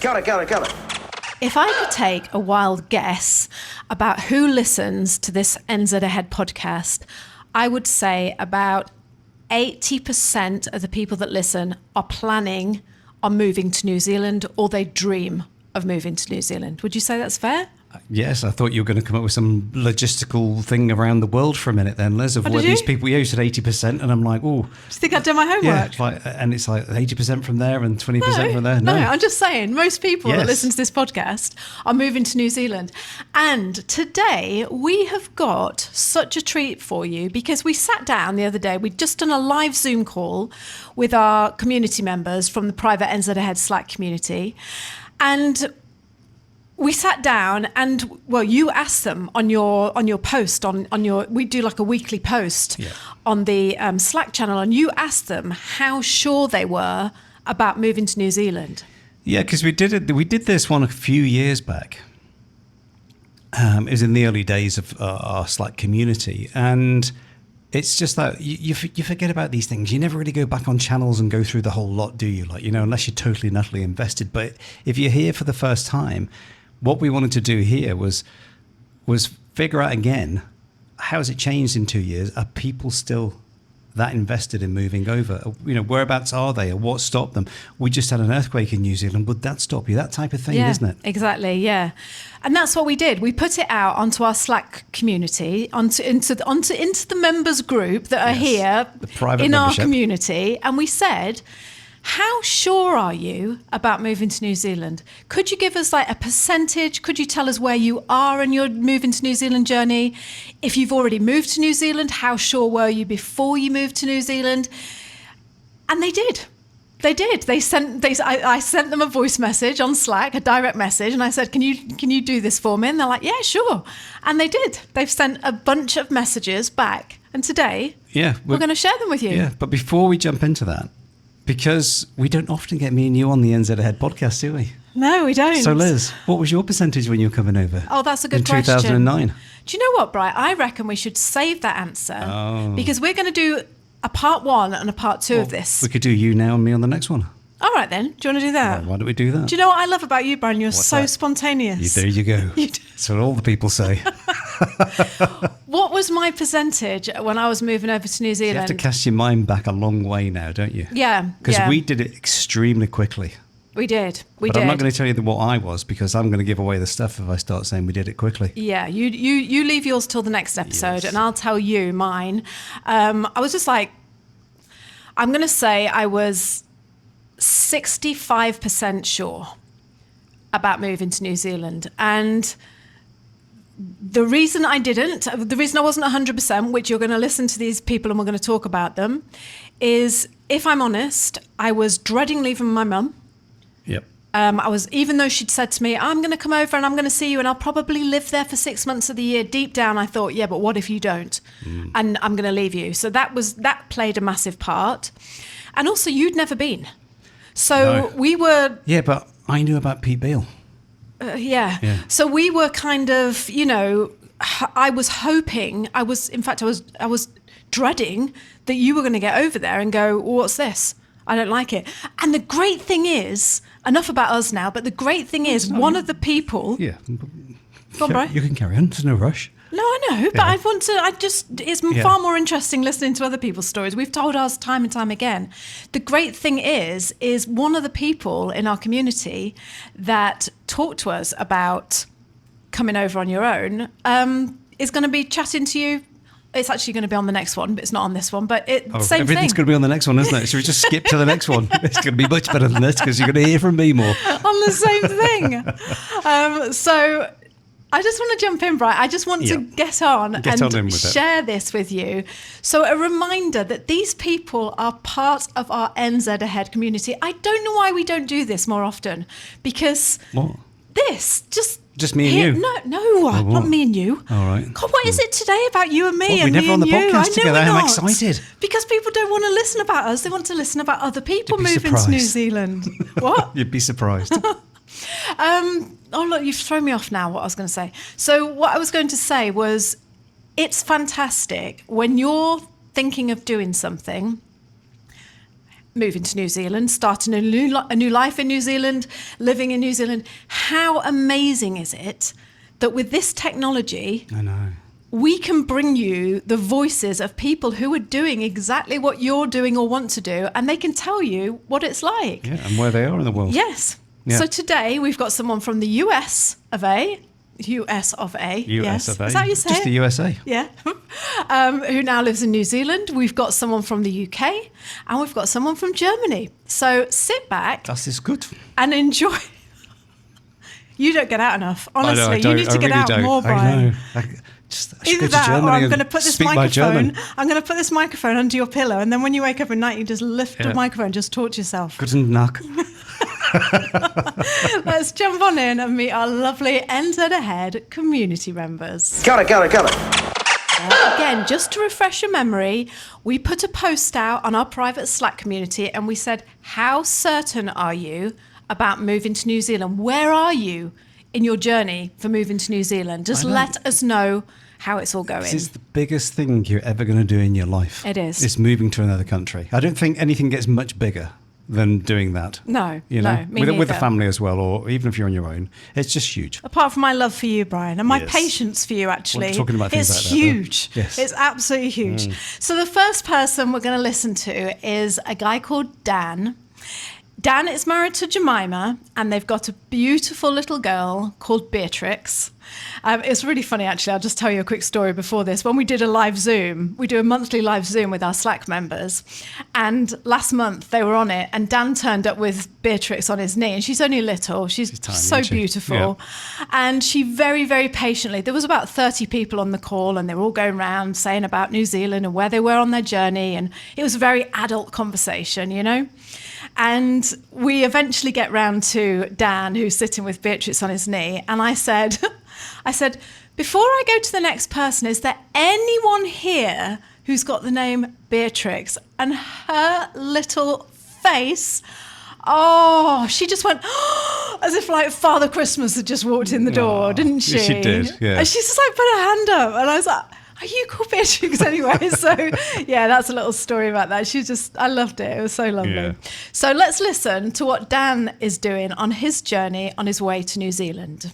Cut it. If I could take a wild guess about who listens to this NZ Ahead podcast, I would say about 80% of the people that listen are planning on moving to New Zealand, or they dream of moving to New Zealand. Would you say that's fair? Yes, I thought you were going to come up with some logistical thing around the world for a minute then, Liz, of where these people, you said 80%, and I'm like, oh. Do you think I'd done my homework? Yeah, it's like 80% from there and 20% from there. No, I'm just saying, most people that Yes. listen to this podcast are moving to New Zealand. And today we have got such a treat for you, because we sat down the other day, we'd just done a live Zoom call with our community members from the private NZ Ahead Slack community. And we sat down and, well, you asked them on your post, on your, we do like a weekly post on the Slack channel, and you asked them how sure they were about moving to New Zealand. Yeah, because we did this one a few years back. It was in the early days of our Slack community, and it's just that you forget about these things. You never really go back on channels and go through the whole lot, do you? Like, you know, unless you're totally and utterly invested. But if you're here for the first time, what we wanted to do here was figure out again, how has it changed in 2 years? Are people still that invested in moving over? You know, whereabouts are they, or what stopped them? We just had an earthquake in New Zealand. Would that stop you? That type of thing, isn't it? Exactly, yeah. And that's what we did. We put it out onto our Slack community, into the members group that are here the private in membership. our community, and we said, how sure are you about moving to New Zealand? Could you give us like a percentage? Could you tell us where you are in your moving to New Zealand journey? If you've already moved to New Zealand, how sure were you before you moved to New Zealand? And they did. They did. I sent them a voice message on Slack, a direct message, and I said, can you do this for me? And they're like, yeah, sure. And they did. They've sent a bunch of messages back. And today, we're going to share them with you. Yeah, but before we jump into that, because we don't often get me and you on the NZ Ahead podcast, do we? No, we don't. So Liz, what was your percentage when you were coming over? Oh, that's a good question. In 2009. Do you know what, Brian? I reckon we should save that answer because we're going to do a part 1 and a part 2 of this. We could do you now and me on the next one. All right then. Do you want to do that? Why don't we do that? Do you know what I love about you, Brian? You're so that? spontaneous. There you go. That's what all the people say. What was my percentage when I was moving over to New Zealand? You have to cast your mind back a long way now, don't you? Yeah. Because we did it extremely quickly. We did. I'm not going to tell you what I was, because I'm going to give away the stuff if I start saying we did it quickly. Yeah, you leave yours till the next episode, and I'll tell you mine. I was just like, I'm going to say I was 65% sure about moving to New Zealand. And the reason I wasn't 100%, which you're going to listen to these people and we're going to talk about them, is, if I'm honest, I was dreading leaving my mum. Yep. I was, even though she'd said to me, I'm going to come over and I'm going to see you and I'll probably live there for 6 months of the year, deep down I thought, yeah, but what if you don't? And I'm going to leave you. So that played a massive part. And also, you'd never been. So we were... Yeah, but I knew about Pete Beale. Yeah. So we were kind of, you know, I was hoping, I was dreading that you were going to get over there and go, well, what's this? I don't like it. And the great thing is, enough about us now, but the great thing is, one of the people... Yeah. Go on, Brian. You can carry on. There's no rush. No, I know, but it's far more interesting listening to other people's stories. We've told ours time and time again. The great thing is one of the people in our community that talked to us about coming over on your own is going to be chatting to you. It's actually going to be on the next one, but it's not on this one. But same thing. Everything's going to be on the next one, isn't it? Should we just skip to the next one? It's going to be much better than this, because you're going to hear from me more. On the same thing. So I just want to jump in, Brian. I just want to get on and share this with you. So a reminder that these people are part of our NZ Ahead community. I don't know why we don't do this more often, because this just me and you. No, not me and you. All right. God, what is it today about you and me and we're me never on and the you? podcast together. I'm excited. Because people don't want to listen about us. They want to listen about other people moving to New Zealand. What? You'd be surprised. Oh, look, you've thrown me off now, what I was going to say. So what I was going to say was, it's fantastic when you're thinking of doing something, moving to New Zealand, starting a new life in New Zealand, living in New Zealand. How amazing is it that with this technology, I know. we can bring you the voices of people who are doing exactly what you're doing or want to do, and they can tell you what it's like. Yeah, and where they are in the world. Yes. Yeah. So today we've got someone from the US of A. US of A. US of A. Is that how you say Just it? the USA. Yeah. Who now lives in New Zealand. We've got someone from the UK, and we've got someone from Germany. So sit back Das ist gut. and enjoy. You don't get out enough. Honestly, I know, I you don't. need I to get really out don't. more, I Brian. know. I should Either go to that, or Germany I'm and going to put this speak my German. microphone. I'm going to put this microphone under your pillow, and then when you wake up at night, you just lift the microphone, just talk to yourself. Guten Tag. Let's jump on in and meet our lovely NZ Ahead community members. Got it. Again, just to refresh your memory, we put a post out on our private Slack community and we said, how certain are you about moving to New Zealand? Where are you in your journey for moving to New Zealand? Just let us know how it's all going. It's the biggest thing you're ever going to do in your life. It is. It's moving to another country. I don't think anything gets much bigger than doing that. No, You know, no, me with the neither. family as well, or even if you're on your own. It's just huge. Apart from my love for you, Brian, and my Yes. patience for you, actually. Well, talking about things it's like that, though. huge. Yes. It's absolutely huge. So the first person we're going to listen to is a guy called Dan. Dan is married to Jemima, and they've got a beautiful little girl called Beatrix. It's really funny, actually. I'll just tell you a quick story before this. When we did a live Zoom, we do a monthly live Zoom with our Slack members. And last month they were on it, and Dan turned up with Beatrix on his knee. And she's only little. She's tiny, so isn't she? beautiful. Yeah. And she very, very patiently, there was about 30 people on the call, and they were all going around saying about New Zealand and where they were on their journey. And it was a very adult conversation, you know? And we eventually get round to Dan, who's sitting with Beatrix on his knee. And I said, before I go to the next person, is there anyone here who's got the name Beatrix? And her little face, she just went, as if like Father Christmas had just walked in the door, didn't she? She did, yeah. And she just like put her hand up. And I was like, are you called Beatrix anyway? So yeah, that's a little story about that. I loved it. It was so lovely. Yeah. So let's listen to what Dan is doing on his journey on his way to New Zealand.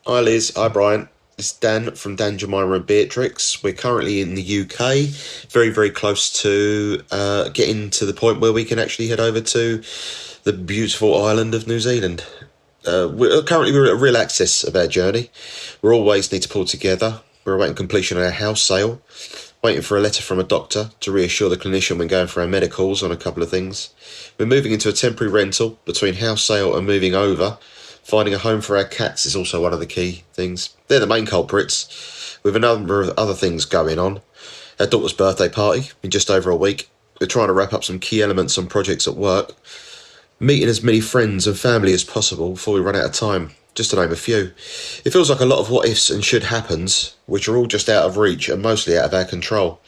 Hi Liz, hi Brian. It's Dan from Dan, Jemima and Beatrix. We're currently in the UK, very, very close to getting to the point where we can actually head over to the beautiful island of New Zealand. We're at a real axis of our journey. We always need to pull together. We're awaiting completion of our house sale, waiting for a letter from a doctor to reassure the clinician when going for our medicals on a couple of things. We're moving into a temporary rental between house sale and moving over. Finding a home for our cats is also one of the key things. They're the main culprits, with a number of other things going on. Our daughter's birthday party in just over a week. We're trying to wrap up some key elements on projects at work. Meeting as many friends and family as possible before we run out of time, just to name a few. It feels like a lot of what ifs and should happens, which are all just out of reach and mostly out of our control.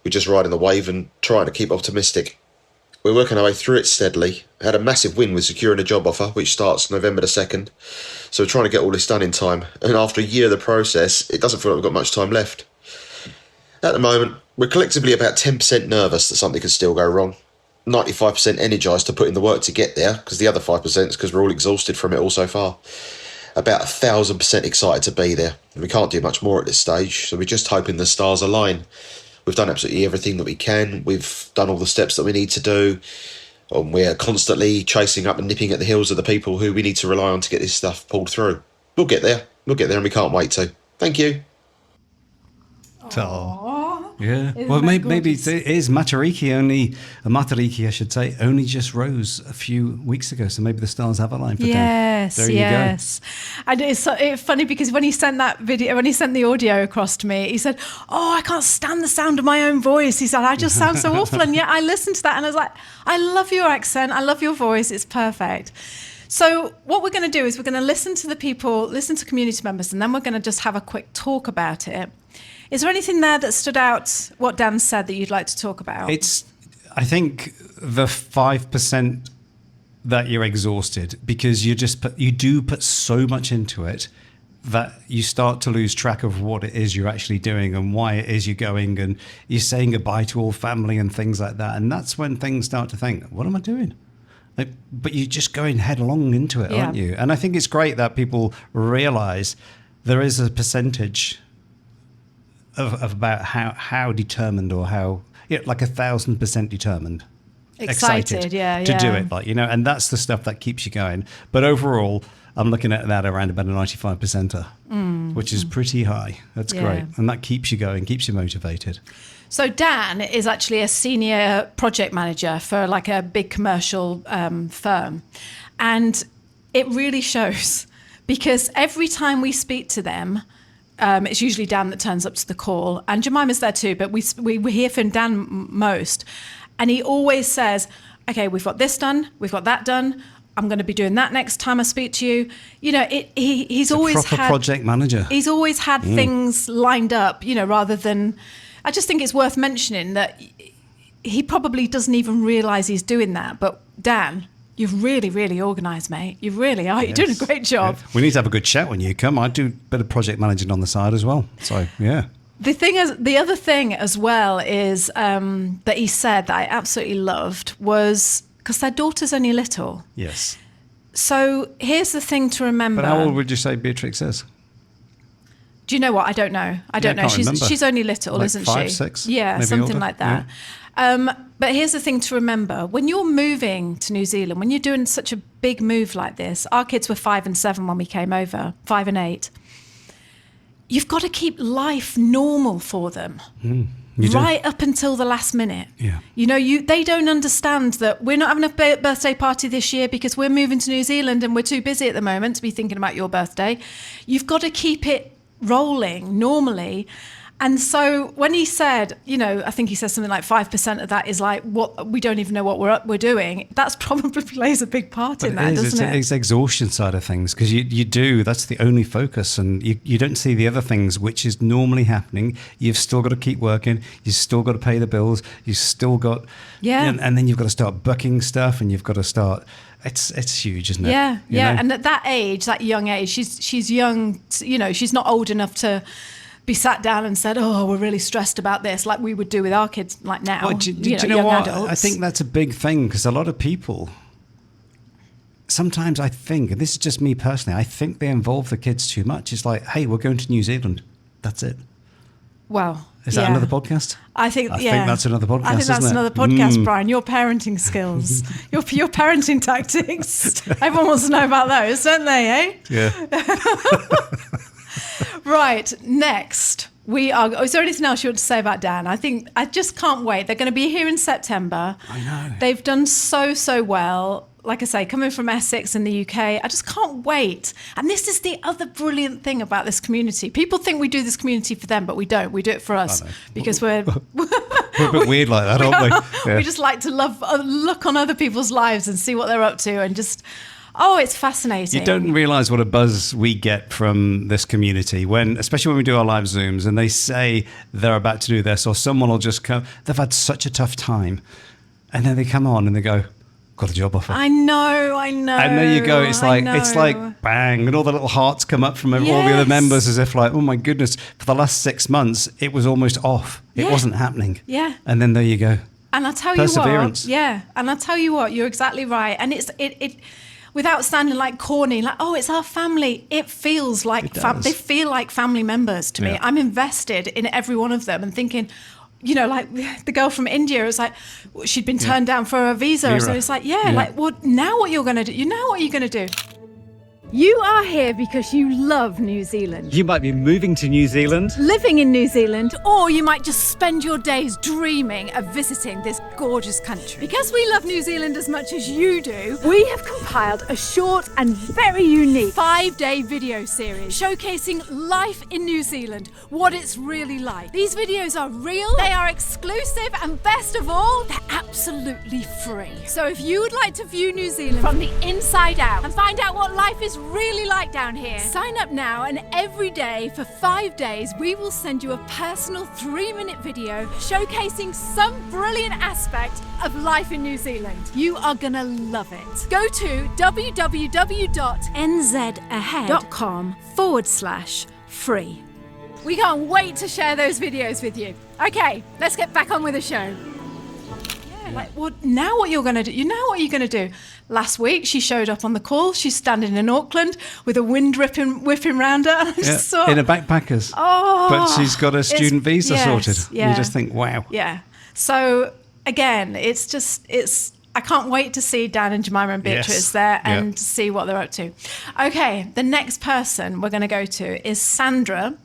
We're just riding the wave and trying to keep optimistic. We're working our way through it steadily. Had a massive win with securing a job offer, which starts November the 2nd. So we're trying to get all this done in time. And after a year of the process, it doesn't feel like we've got much time left. At the moment, we're collectively about 10% nervous that something could still go wrong. 95% energised to put in the work to get there, because the other 5% is because we're all exhausted from it all so far. About 1,000% excited to be there. We can't do much more at this stage, so we're just hoping the stars align. We've done absolutely everything that we can. We've done all the steps that we need to do. And we're constantly chasing up and nipping at the heels of the people who we need to rely on to get this stuff pulled through. We'll get there. We'll get there, and we can't wait to. Thank you. Yeah. Isn't Well, that maybe gorgeous? it is Matariki, I should say, only just rose a few weeks ago. So maybe the stars have aligned for Dan. Yes, There you yes. And it's funny because when he sent that video, when he sent the audio across to me, he said, I can't stand the sound of my own voice. He said, I just sound so awful. And yet I listened to that and I was like, I love your accent. I love your voice. It's perfect. So what we're going to do is we're going to listen to community members, and then we're going to just have a quick talk about it. Is there anything there that stood out, what Dan said, that you'd like to talk about? I think the 5% that you're exhausted because you do put so much into it. that you start to lose track of what it is you're actually doing and why it is you're going, and you're saying goodbye to all family and things like that. And that's when things start to think, what am I doing? But you're just going headlong into it, aren't you? And I think it's great that people realize there is a percentage of about how determined, or how, like 1,000% determined. Excited to do it, and that's the stuff that keeps you going. But overall, I'm looking at that around about a 95%er, which is pretty high. That's great. And that keeps you going, keeps you motivated. So Dan is actually a senior project manager for like a big commercial firm. And it really shows, because every time we speak to them, it's usually Dan that turns up to the call, and Jemima's there too, but we hear from Dan most. And he always says, okay, we've got this done, we've got that done, I'm going to be doing that next time I speak to you. He's always a proper project manager. He's always had things lined up, rather than, I just think it's worth mentioning that he probably doesn't even realise he's doing that. But Dan, you're really, really organised, mate. You really are. You're doing a great job. We need to have a good chat when you come. I do a bit of project managing on the side as well. So, yeah. The other thing as well is that he said that I absolutely loved was, because their daughter's only little. Yes. So here's the thing to remember. But how old would you say Beatrix is? Do you know what? I don't know. I don't know. She's only little, like isn't 5, she? 6? Yeah, maybe something older. like that. Yeah. But here's the thing to remember. When you're moving to New Zealand, when you're doing such a big move like this, our kids were 5 and 7 when we came over, 5 and 8. You've got to keep life normal for them. Right up until the last minute. Yeah. They don't understand that we're not having a birthday party this year because we're moving to New Zealand and we're too busy at the moment to be thinking about your birthday. You've got to keep it rolling normally. And so when he said, I think he said something like 5% of that is like what we don't even know what we're doing. That's probably plays a big part in that, doesn't it? It's the exhaustion side of things, because you do. That's the only focus, and you don't see the other things which is normally happening. You've still got to keep working. You've still got to pay the bills. You've still got and then you've got to start booking stuff, and you've got to start. It's huge, isn't it? Yeah, yeah. And at that age, that young age, she's young. She's not old enough to be sat down and said, "Oh, we're really stressed about this," like we would do with our kids, like now. Well, do you know young what? adults. I think that's a big thing, because a lot of people. Sometimes I think, and this is just me personally, I think they involve the kids too much. It's like, hey, we're going to New Zealand. That's it. Well, is that another podcast? I think that's another podcast. I think that's another podcast, Brian. Your parenting skills, your parenting tactics. Everyone wants to know about those, don't they? Eh? Yeah. Right. Next, we are. Is there anything else you want to say about Dan? I just can't wait. They're going to be here in September. I know. They've done so well. Like I say, coming from Essex in the UK, I just can't wait. And this is the other brilliant thing about this community. People think we do this community for them, but we don't. We do it for us because we're a bit weird like that, aren't we? Yeah. We just like to look on other people's lives and see what they're up to, and just, it's fascinating. You don't realise what a buzz we get from this community, especially when we do our live Zooms and they say they're about to do this, or someone will just come, they've had such a tough time, and then they come on and they go, got a job offer. I know. And there you go. It's like bang, and all the little hearts come up from all the other members, as if like, oh my goodness, for the last 6 months it was almost off. It wasn't happening. Yeah. And then there you go. And I tell you what, and I tell you what, you're exactly right. And it without sounding like corny, like, it's our family. It feels like they feel like family members to me. I'm invested in every one of them, and thinking, like the girl from India, it was like she'd been turned down for a visa. So it's like, like, well, now what you're going to do? What are you going to do? You are here because you love New Zealand. You might be moving to New Zealand, living in New Zealand, or you might just spend your days dreaming of visiting this gorgeous country. Because we love New Zealand as much as you do, we have compiled a short and very unique 5-day video series showcasing life in New Zealand, what it's really like. These videos are real, they are exclusive, and best of all, they're absolutely free. So if you would like to view New Zealand from the inside out and find out what life is really like down here, sign up now, and every day for 5 days we will send you a personal 3-minute video showcasing some brilliant aspects aspect of life in New Zealand. You are going to love it. Go to www.nzahead.com/free. We can't wait to share those videos with you. Okay, let's get back on with the show. Now what you're going to do, what you're going to do. Last week, she showed up on the call. She's standing in Auckland with a wind whipping round her. And I just thought, in a backpackers. But she's got a student visa sorted. Yeah. You just think, wow. Yeah. So again, I can't wait to see Dan and Jemima and Beatrice there and see what they're up to. Okay, the next person we're going to go to is Sandra.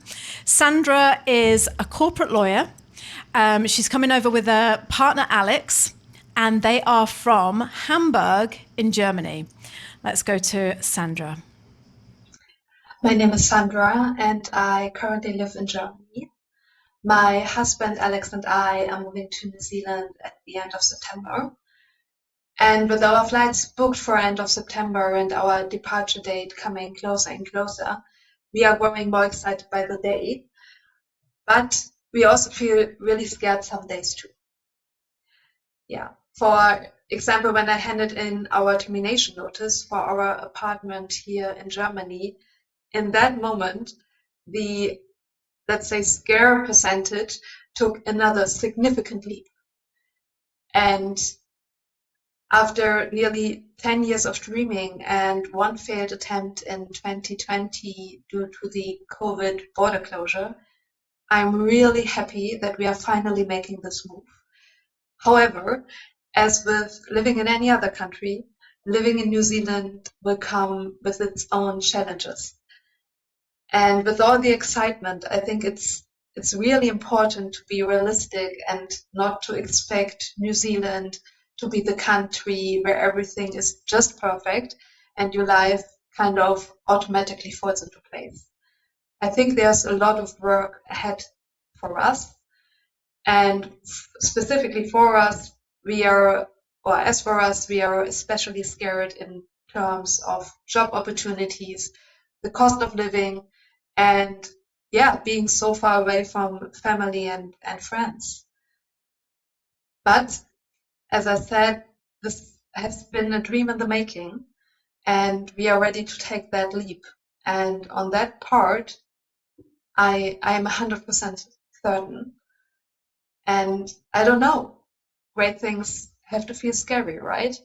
Sandra is a corporate lawyer. She's coming over with her partner, Alex, and they are from Hamburg in Germany. Let's go to Sandra. My name is Sandra, and I currently live in Germany. My husband, Alex, and I are moving to New Zealand at the end of September. And with our flights booked for end of September and our departure date coming closer and closer, we are growing more excited by the day. But we also feel really scared some days too. Yeah. For example, when I handed in our termination notice for our apartment here in Germany, in that moment, the, let's say, scare percentage took another significant leap. And after nearly 10 years of dreaming and one failed attempt in 2020 due to the COVID border closure, I'm really happy that we are finally making this move. However, as with living in any other country, living in New Zealand will come with its own challenges. And with all the excitement, I think it's really important to be realistic and not to expect New Zealand to be the country where everything is just perfect and your life kind of automatically falls into place. I think there's a lot of work ahead for us. And specifically for us, we are especially scared in terms of job opportunities, the cost of living, and being so far away from family and friends. But as I said, this has been a dream in the making, and we are ready to take that leap. And on that part, I am 100% certain. And I don't know, great things have to feel scary, right?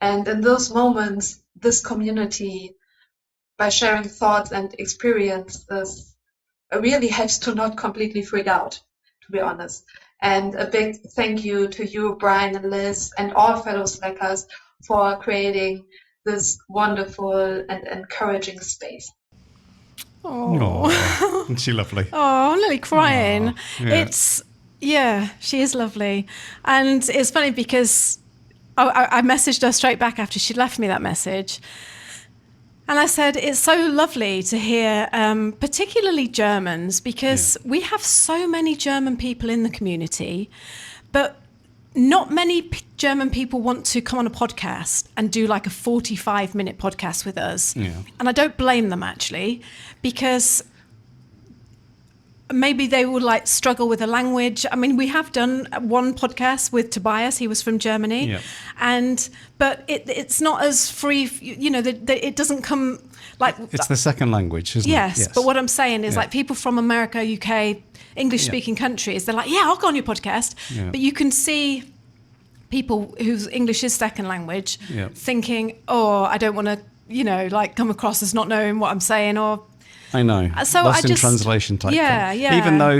And in those moments, this community, by sharing thoughts and experiences, really helps to not completely freak out, to be honest. And a big thank you to you, Brian and Liz, and all fellow Slackers for creating this wonderful and encouraging space. Oh, isn't she lovely? Oh, I'm nearly crying. Aww, yeah. She is lovely. And it's funny because I messaged her straight back after she left me that message. And I said, it's so lovely to hear, particularly Germans, because we have so many German people in the community, but not many German people want to come on a podcast and do like a 45-minute podcast with us. Yeah. And I don't blame them, actually, because maybe they would like struggle with the language. I mean, we have done one podcast with Tobias. He was from Germany, but it's not as free. It doesn't come like it's the second language, isn't it? Yes, but what I'm saying is like people from America, UK, English-speaking countries. They're like, I'll go on your podcast, but you can see people whose English is second language thinking, I don't want to, come across as not knowing what I'm saying or. I know. So Lost in translation type thing. Yeah. Even though,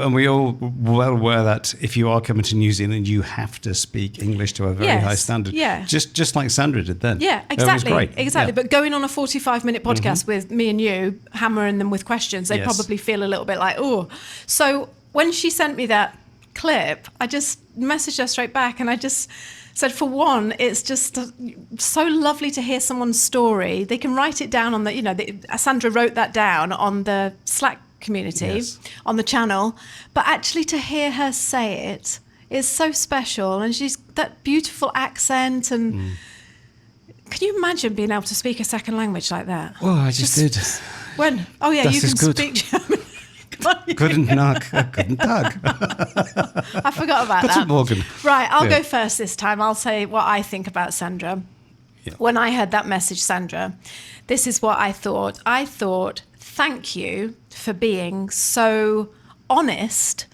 and we all well aware that if you are coming to New Zealand, you have to speak English to a very high standard. Yeah. Just like Sandra did then. Yeah, exactly. That was great. Exactly. Yeah. But going on a 45-minute podcast with me and you, hammering them with questions, they probably feel a little bit like, So when she sent me that clip, I just messaged her straight back and I just said, for one, it's just so lovely to hear someone's story. They can write it down on Sandra wrote that down on the Slack community, on the channel. But actually to hear her say it is so special. And she's that beautiful accent. And can you imagine being able to speak a second language like that? Well, I just did. When? Oh, yeah, Das you can ist gut. speak German. Couldn't knock, couldn't tug. I forgot about Guten that. Morgen. Right, I'll Yeah. go first this time. I'll say what I think about Sandra. Yeah. When I heard that message, Sandra, this is what I thought. I thought, thank you for being so honest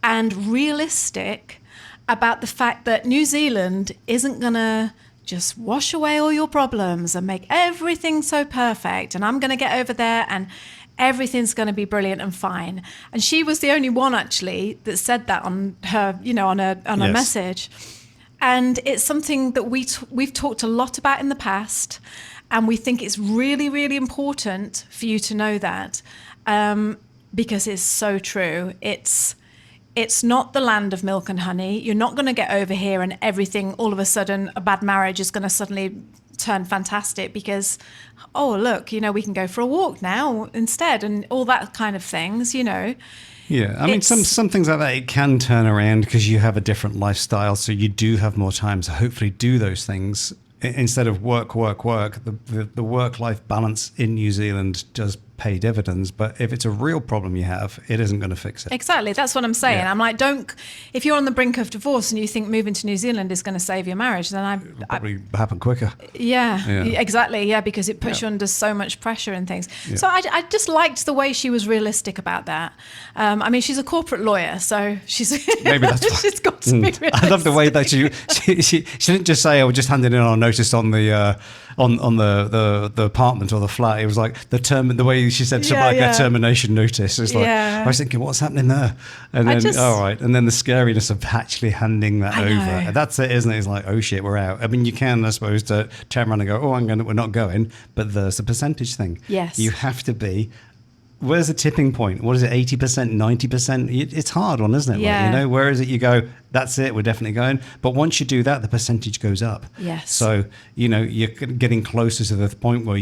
and realistic about the fact that New Zealand isn't going to just wash away all your problems and make everything so perfect. And I'm going to get over there and everything's going to be brilliant and fine. And she was the only one actually that said that on her, on a Yes. message. And it's something that we've talked a lot about in the past. And we think it's really, really important for you to know that, because it's so true. It's not the land of milk and honey. You're not going to get over here and everything, all of a sudden, a bad marriage is going to suddenly turn fantastic because, oh, look, we can go for a walk now instead and all that kind of things, Yeah, I mean, It's- some things like that, it can turn around because you have a different lifestyle. So you do have more time to hopefully do those things instead of work. The work-life balance in New Zealand does pay dividends. But if it's a real problem you have, it isn't going to fix it. Exactly. That's what I'm saying. Yeah. I'm like, if you're on the brink of divorce and you think moving to New Zealand is going to save your marriage, then It'll probably happen quicker. Yeah, Yeah. exactly. Yeah, because it puts Yeah. you under so much pressure and things. Yeah. So I just liked the way she was realistic about that. I mean, she's a corporate lawyer, so she's Maybe that's why. she's got to be realistic. I love the way that she didn't just say, "Oh, we're just handing in our notice on the on the apartment or the flat." It was like the way she said something Yeah, like yeah. a termination notice. It's like Yeah. I was thinking, what's happening there? And then all right, and then the scariness of actually handing that I over. know. That's it, isn't it? It's like, oh shit, we're out. I mean, you can, I suppose, to turn around and go, oh, we're not going. But there's the percentage thing. Yes. You have to be. Where's the tipping point? What is it? 80%, 90%? It's hard one, isn't it? Yeah. Like, where is it? You go, that's it. We're definitely going. But once you do that, the percentage goes up. Yes. So, you're getting closer to the point where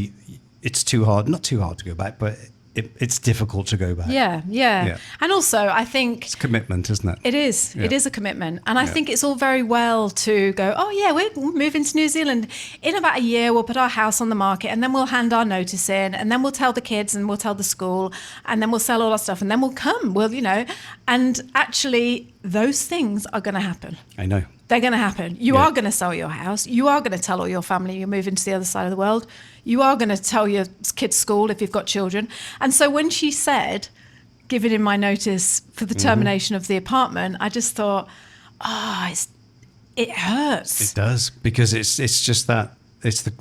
it's not too hard to go back, but it's difficult to go back. Yeah. Yeah. And also, I think It's commitment, isn't it? it is. Yeah. It is a commitment. And I Yeah. think it's all very well to go, oh, yeah, we're moving to New Zealand. In about a year, we'll put our house on the market and then we'll hand our notice in and then we'll tell the kids and we'll tell the school and then we'll sell all our stuff and then we'll come. And actually, those things are going to happen. I know. They're going to happen. You Yeah. are going to sell your house. You are going to tell all your family you're moving to the other side of the world. You are going to tell your kids' school if you've got children. And so when she said, giving in my notice for the termination of the apartment, I just thought, it hurts. It does, because it's just that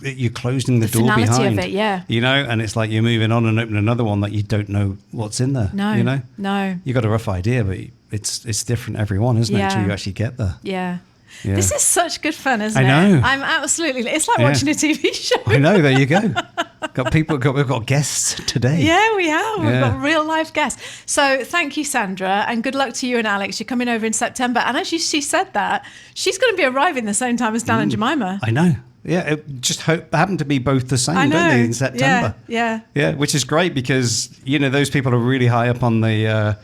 you're closing the door finality behind of it, yeah. and it's like you're moving on and opening another one that you don't know what's in there. No. You got a rough idea, but it's different every one, isn't it, Yeah. until you actually get there. Yeah. Yeah. This is such good fun, isn't I it? know. I'm absolutely, it's like Yeah. watching a TV show. I know. There you go. We've got guests today. Yeah, we have. We've Yeah. got real life guests. So thank you, Sandra, and good luck to you and Alex. You're coming over in September. And as she said that, she's going to be arriving the same time as Dan and Jemima. I know. Yeah, it just happened to be both the same, don't they, in September? Yeah. Yeah, which is great because those people are really high up on the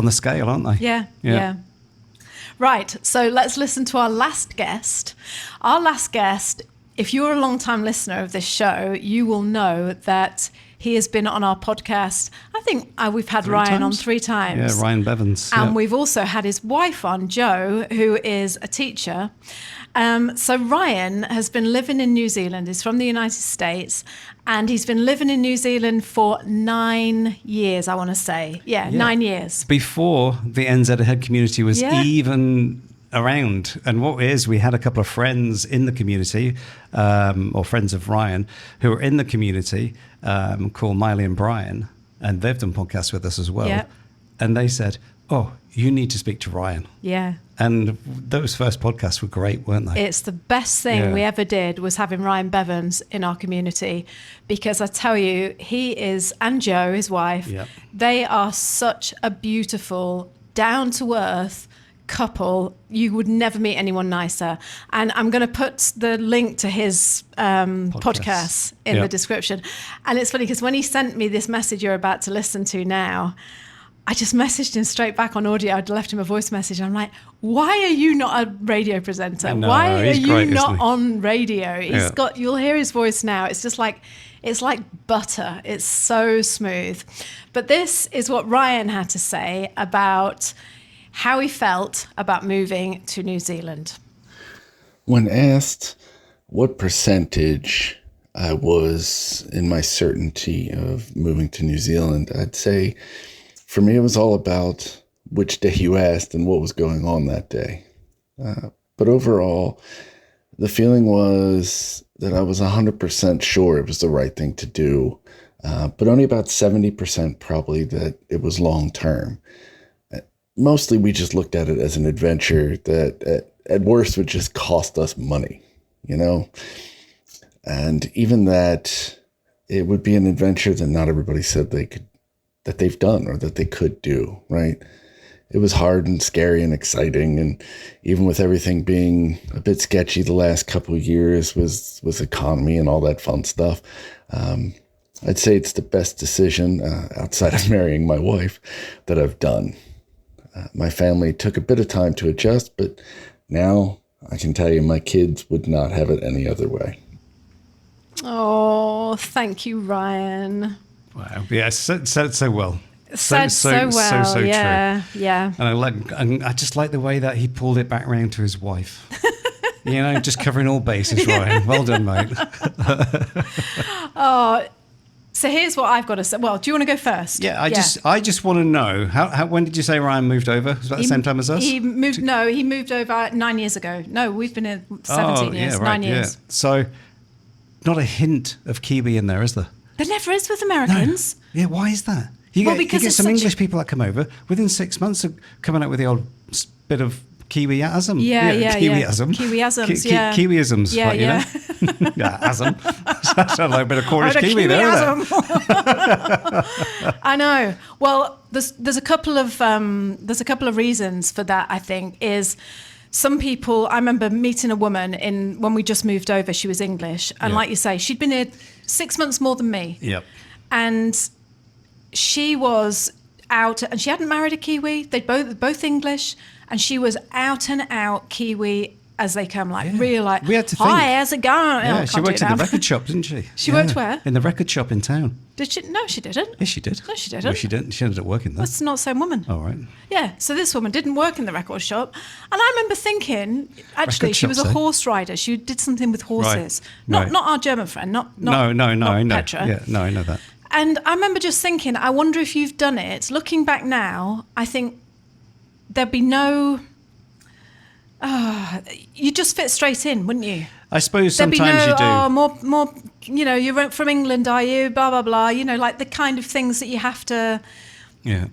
scale, aren't they? Yeah. Right, so let's listen to our last guest. Our last guest, if you're a long-time listener of this show, you will know that he has been on our podcast. I think we've had Ryan on 3 times. Yeah, Ryan Bevans. And yeah. we've also had his wife on, Jo, who is a teacher. So Ryan has been living in New Zealand. He's from the United States. And he's been living in New Zealand for 9 years, I want to say. Yeah, 9 years. Before the NZ Ahead community was Yeah. even around. And what is, we had a couple of friends in the community, or friends of Ryan, who are in the community, called Miley and Brian. And they've done podcasts with us as well. Yeah. And they said, oh, you need to speak to Ryan. Yeah. And those first podcasts were great, weren't they? It's the best thing Yeah. we ever did was having Ryan Bevans in our community, because I tell you, he is, and Jo, his wife, Yep. they are such a beautiful, down-to-earth couple. You would never meet anyone nicer. And I'm going to put the link to his podcast in the Yep. description. And it's funny because when he sent me this message you're about to listen to now, I just messaged him straight back on audio. I'd left him a voice message. I'm like, why are you not a radio presenter? I know, Why are he's you great, not isn't he? on radio? Yeah. You'll hear his voice now. It's just like, it's like butter. It's so smooth. But this is what Ryan had to say about how he felt about moving to New Zealand. When asked what percentage I was in my certainty of moving to New Zealand, I'd say for me it was all about which day you asked and what was going on that day. But overall, the feeling was that I was 100% sure it was the right thing to do, but only about 70% probably that it was long term. Mostly we just looked at it as an adventure that at worst would just cost us money, you know? And even that, it would be an adventure that not everybody said that they've done or that they could do, right? It was hard and scary and exciting, and even with everything being a bit sketchy the last couple of years with economy and all that fun stuff, I'd say it's the best decision outside of marrying my wife that I've done. My family took a bit of time to adjust, but now I can tell you my kids would not have it any other way. Oh, thank you, Ryan. Wow. Yeah, said it so well. Said so well. So yeah, true. yeah. And I just like the way that he pulled it back round to his wife. You know, just covering all bases, Ryan. Well done, mate. Oh, so here's what I've got to say. Well, do you want to go first? Yeah, I just want to know how when did you say Ryan moved over? Was that the same time as us? He moved over 9 years ago. No, we've been here 17 years, yeah, right, 9 years. Yeah. So, not a hint of Kiwi in there, is there? There never is with Americans. No. Yeah, why is that? You Well, get, because you get it's some such- English people that come over within 6 months of coming out with the old bit of Kiwiism. Yeah. Kiwiism. Kiwiisms, yeah. Kiwiisms, Yeah, like, you yeah. know? Yeah, asm. That sounds like a bit of Cornish Kiwi there, doesn't it? Kiwiasm. I know. Well, there's a couple of reasons for that. I think is some people. I remember meeting a woman when we just moved over. She was English, and Yeah. like you say, she'd been here 6 months more than me. Yep. And she was out, and she hadn't married a Kiwi. They'd both English, and she was out and out Kiwi as they come, like Yeah. real, like, We had to hi, think. how's it going? Yeah, Oh, she can't do worked it in the now. record shop, didn't she? She worked where? In the record shop in town. Did she? No, she didn't. Yes, she did. No, she didn't. No, she didn't. She ended up working there. That's not the same woman. All right. Yeah, so this woman didn't work in the record shop. And I remember thinking, actually, Record she was a shops, eh? horse rider. She did something with horses. Right. Not our German friend, not No, I know. Petra. Yeah, no, I know that. And I remember just thinking, I wonder if you've done it. Looking back now, I think there'd be no... you'd just fit straight in, wouldn't you? I suppose There'd sometimes be no, you do. more, you're from England, are you? Blah, blah, blah. Like the kind of things that you have to Yeah.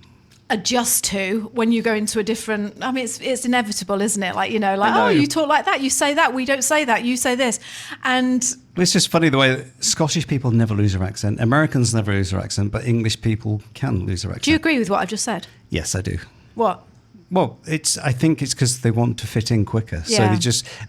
adjust to when you go into a different... I mean, it's inevitable, isn't it? Like, I know. oh, you talk like that, you say that, we don't say that, you say this. And It's just funny the way that Scottish people never lose their accent. Americans never lose their accent, but English people can lose their accent. do you agree with what I've just said? Yes, I do. What? Well, I think it's because they want to fit in quicker. So Yeah.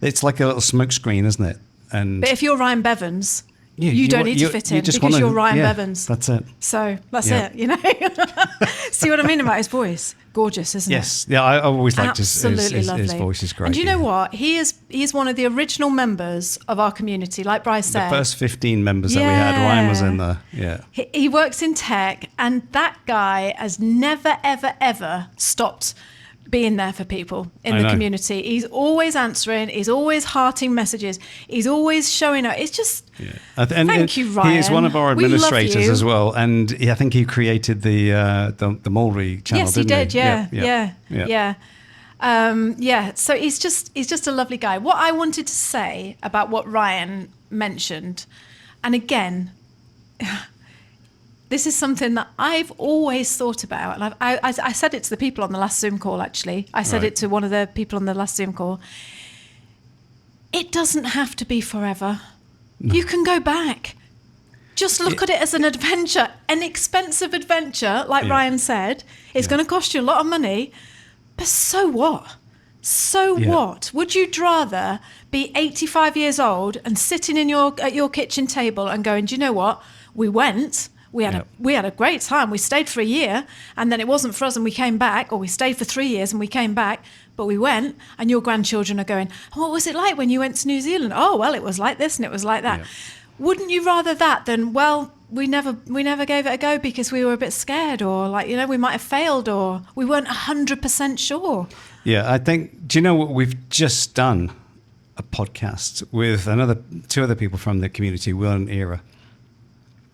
it's like a little smoke screen, isn't it? And But if you're Ryan Bevans, yeah, you don't wa- need to fit in just because wanna- you're Ryan yeah, Bevans. That's it. So that's Yeah. it, See what I mean about his voice? Gorgeous, isn't it? Yes. Yeah, I always liked Absolutely his lovely. voice is great. And do you know yeah. what? He's one of the original members of our community, like Bryce The said. first 15 members that we had, Ryan was in there. Yeah. He works in tech, and that guy has never, ever, ever stopped being there for people in I the know. community. He's always answering. He's always hearting messages. He's always showing up. It's just... Yeah. And Thank you, He is one Ryan. of our We love administrators you. as well, and I think he created the Mulry channel. Yes, he didn't did. Yeah. Yeah. So he's just a lovely guy. What I wanted to say about what Ryan mentioned, and again, this is something that I've always thought about, and I said it to the people on the last Zoom call. Actually, I said Right. it to one of the people on the last Zoom call. It doesn't have to be forever. You can go back. Just look at it as an adventure, an expensive adventure, like Yeah. Ryan said. It's going to cost you a lot of money, but so what? So Yeah. what? Would you rather be 85 years old and sitting at your kitchen table and going, do you know what? We we had a great time. We stayed for a year, and then it wasn't for us, and we came back, or we stayed for 3 years and we came back, but we went, and your grandchildren are going, what was it like when you went to New Zealand? Oh, well, it was like this and it was like that. Yeah. Wouldn't you rather that than, well, we never gave it a go because we were a bit scared, or like, you know, we might have failed, or we weren't 100% sure. Yeah, I think, do you know what, we've just done a podcast with two other people from the community, Will and Era.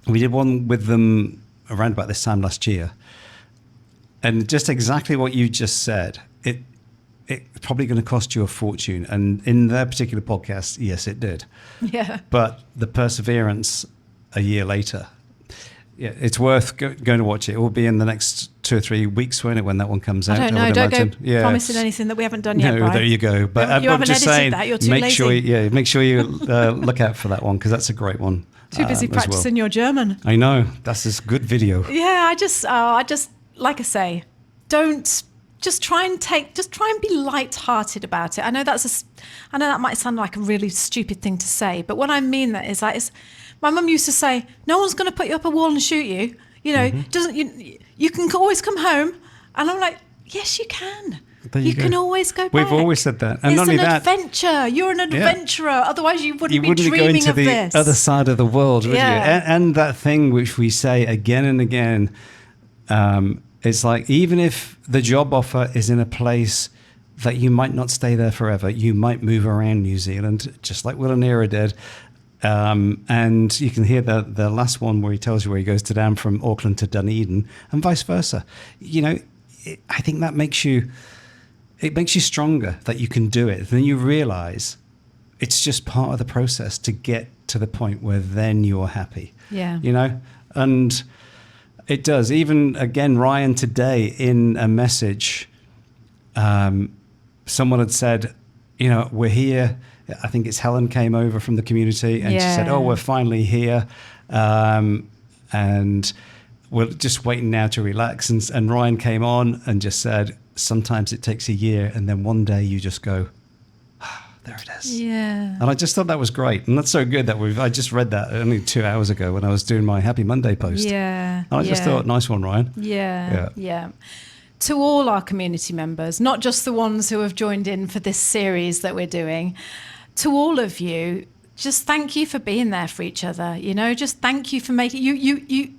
We did one with them around about this time last year. And just exactly what you just said, it's probably going to cost you a fortune. And in their particular podcast, yes, it did. Yeah. But the perseverance a year later, yeah, it's worth going to watch it. It will be in the next 2 or 3 weeks, won't it, when that one comes out? I don't know. would Don't imagine. go promising anything that we haven't done yet, No, Brian. there you go. But You I'm haven't just edited saying, that. You're too make lazy. sure you look out for that one, because that's a great one. Too busy as well. practicing your German. I know, that's this good video. Yeah, I just, like I say, just try and be light-hearted about it. I know that might sound like a really stupid thing to say, but what I mean that is, like, my mum used to say, no one's going to put you up a wall and shoot you. You know, you can always come home. And I'm like, yes, you can. You can always go back. We've always said that. And it's not only an that, adventure. You're an adventurer. Otherwise, you wouldn't be go dreaming into of the this. other side of the world, would Yeah. you? And that thing which we say again and again, it's like, even if the job offer is in a place that you might not stay there forever, you might move around New Zealand, just like Will and Era did. And you can hear the last one where he tells you where he goes to down from Auckland to Dunedin, and vice versa. You know, I think that makes you stronger, that you can do it. Then you realize it's just part of the process to get to the point where then you're happy. Yeah. You know, and it does. Even again, Ryan today in a message, someone had said, you know, we're here. I think it's Helen came over from the community, and she said, oh, we're finally here. And we're just waiting now to relax. And Ryan came on and just said, sometimes it takes a year, and then one day you just go, there it is. Yeah. And I just thought that was great. And that's so good that I just read that only 2 hours ago when I was doing my Happy Monday post. Yeah. And I just thought, nice one, Ryan. Yeah. To all our community members, not just the ones who have joined in for this series that we're doing, to all of you, just thank you for being there for each other. You know, just thank you for making you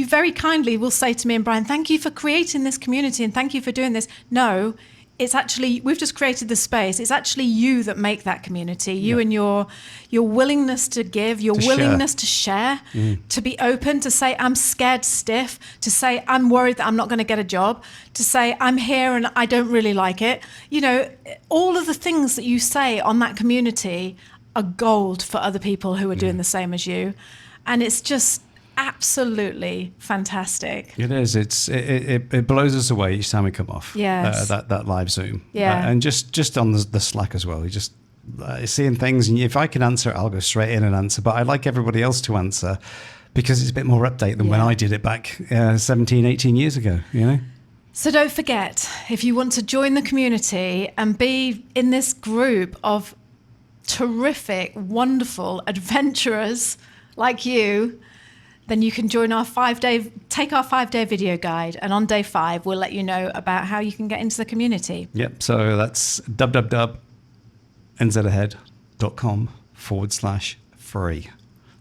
very kindly will say to me and Brian, thank you for creating this community and thank you for doing this. No, it's actually, we've just created the space. It's actually you that make that community. You and your willingness to give, your willingness to share, to be open, to say, I'm scared stiff, to say, I'm worried that I'm not going to get a job, to say, I'm here and I don't really like it. You know, all of the things that you say on that community are gold for other people who are doing the same as you. And it's just absolutely fantastic. It is. It blows us away each time we come off. Yes. That live Zoom. Yeah. And just on the Slack as well. You just seeing things, and if I can answer, I'll go straight in and answer. But I like everybody else to answer because it's a bit more update than when I did it back 17, 18 years ago. You know. So don't forget, if you want to join the community and be in this group of terrific, wonderful adventurers like you, then you can join our 5-day video guide. And on day 5, we'll let you know about how you can get into the community. Yep. So that's www.nzahead.com/free.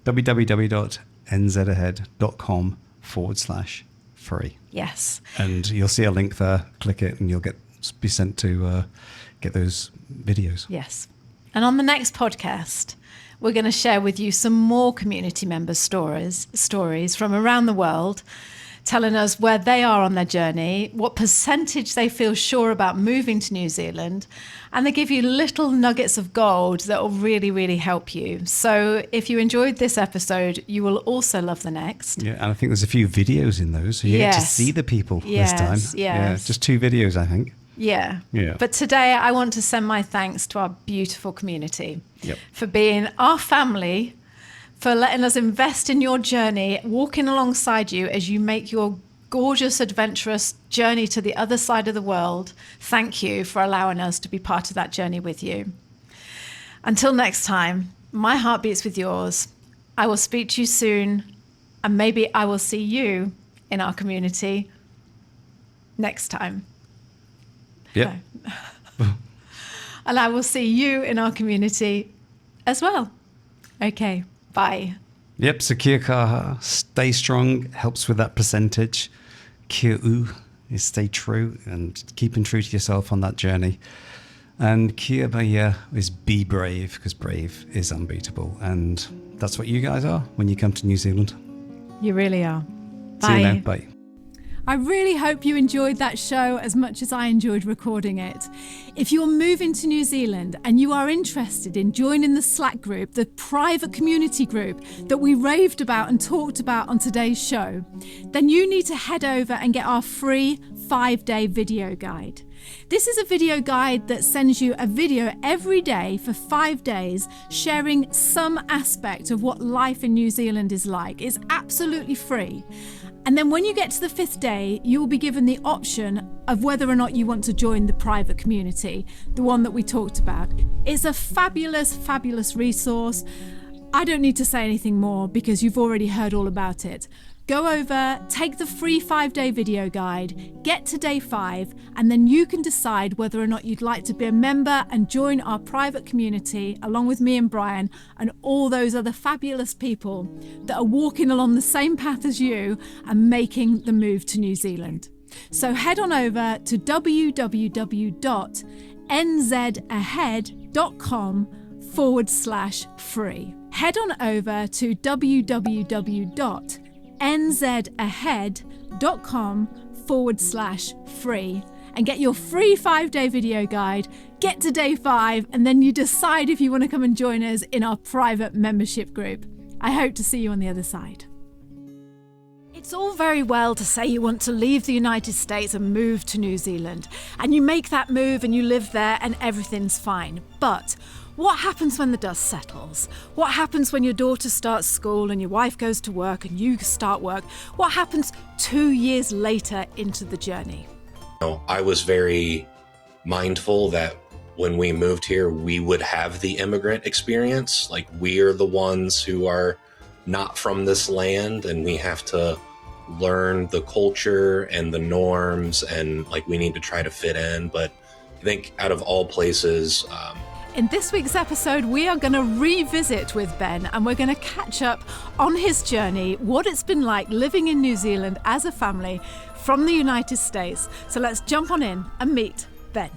www.nzahead.com/free. Yes. And you'll see a link there. Click it and you'll be sent to get those videos. Yes. And on the next podcast, we're going to share with you some more community members' stories from around the world, telling us where they are on their journey, what percentage they feel sure about moving to New Zealand, and they give you little nuggets of gold that will really, really help you. So if you enjoyed this episode, you will also love the next. Yeah, and I think there's a few videos in those, so you get to see the people this time. Yes. Yeah, just 2 videos, I think. Yeah. Yeah. But today I want to send my thanks to our beautiful community for being our family, for letting us invest in your journey, walking alongside you as you make your gorgeous, adventurous journey to the other side of the world. Thank you for allowing us to be part of that journey with you. Until next time, my heart beats with yours. I will speak to you soon. And maybe I will see you in our community next time. Yep. No. And I will see you in our community as well. Okay, bye. Yep, so kia kaha, stay strong, helps with that percentage. Kia u is stay true and keeping true to yourself on that journey. And kia baia is be brave, because brave is unbeatable. And that's what you guys are when you come to New Zealand. You really are. Bye. See you now, bye. I really hope you enjoyed that show as much as I enjoyed recording it. If you're moving to New Zealand and you are interested in joining the Slack group, the private community group that we raved about and talked about on today's show, then you need to head over and get our free 5-day video guide. This is a video guide that sends you a video every day for 5 days, sharing some aspect of what life in New Zealand is like. It's absolutely free. And then when you get to the 5th day, you will be given the option of whether or not you want to join the private community, the one that we talked about. It's a fabulous, fabulous resource. I don't need to say anything more because you've already heard all about it. Go over, take the free 5-day video guide, get to day 5, and then you can decide whether or not you'd like to be a member and join our private community along with me and Brian and all those other fabulous people that are walking along the same path as you and making the move to New Zealand. So head on over to www.nzahead.com/free. Head on over to www.nzahead.com/free and get your free 5-day video guide. Get to day 5 and then you decide if you want to come and join us in our private membership group. I hope to see you on the other side. It's all very well to say you want to leave the United States and move to New Zealand, and you make that move and you live there and everything's fine. But what happens when the dust settles? What happens when your daughter starts school and your wife goes to work and you start work? What happens 2 years later into the journey? I was very mindful that when we moved here, we would have the immigrant experience. Like, we are the ones who are not from this land, and we have to learn the culture and the norms, and like, we need to try to fit in. But I think out of all places, in this week's episode, we are going to revisit with Ben and we're going to catch up on his journey, what it's been like living in New Zealand as a family from the United States. So let's jump on in and meet Ben.